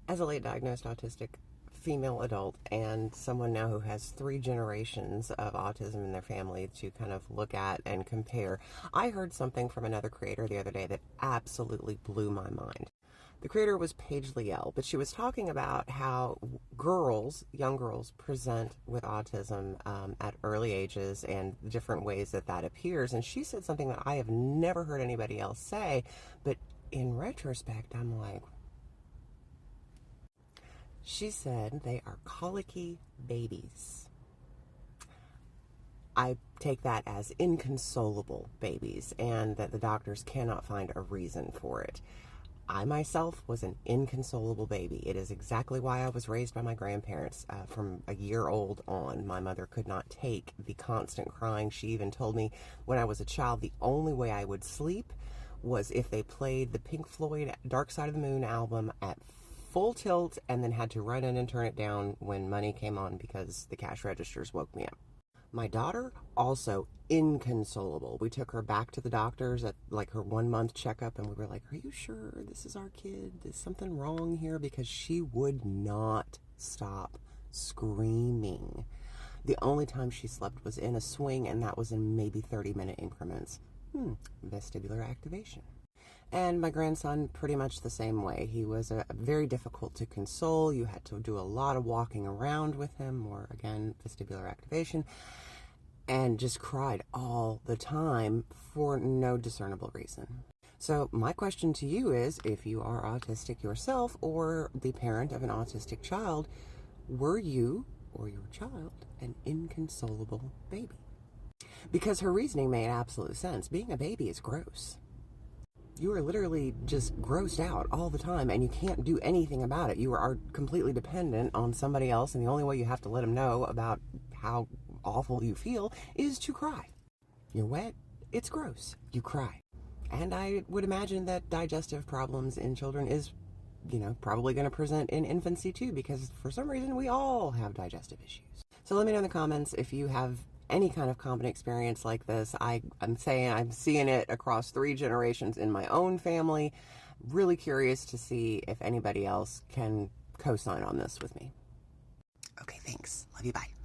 As a late diagnosed autistic female adult and someone now who has 3 generations of autism in their family to kind of look at and compare, I heard something from another creator the other day that absolutely blew my mind. The creator was Paige Liel, but she was talking about how young girls, present with autism at early ages and different ways that that appears. And she said something that I have never heard anybody else say, but in retrospect, I'm like, she said they are colicky babies. I take that as inconsolable babies and that the doctors cannot find a reason for it. I myself was an inconsolable baby. It is exactly why I was raised by my grandparents. From a year old on, my mother could not take the constant crying. She even told me when I was a child the only way I would sleep was if they played the Pink Floyd Dark Side of the Moon album at full tilt and then had to run in and turn it down when money came on because the cash registers woke me up. My daughter, also inconsolable. We took her back to the doctors at like her 1-month checkup and we were like, are you sure this is our kid? Is something wrong here? Because she would not stop screaming. The only time she slept was in a swing, and that was in maybe 30-minute increments. Vestibular activation. And my grandson, pretty much the same way. He was very difficult to console. You had to do a lot of walking around with him, or again, vestibular activation, and just cried all the time for no discernible reason. So my question to you is, if you are autistic yourself or the parent of an autistic child, were you or your child an inconsolable baby? Because her reasoning made absolute sense. Being a baby is gross. You are literally just grossed out all the time and you can't do anything about it. You are completely dependent on somebody else, and the only way you have to let them know about how awful you feel is to cry. You're wet, it's gross, you cry. And I would imagine that digestive problems in children is, probably going to present in infancy too, because for some reason we all have digestive issues. So let me know in the comments if you have any kind of common experience like this. I'm saying I'm seeing it across 3 generations in my own family. Really curious to see if anybody else can co-sign on this with me. Okay, thanks. Love you, bye.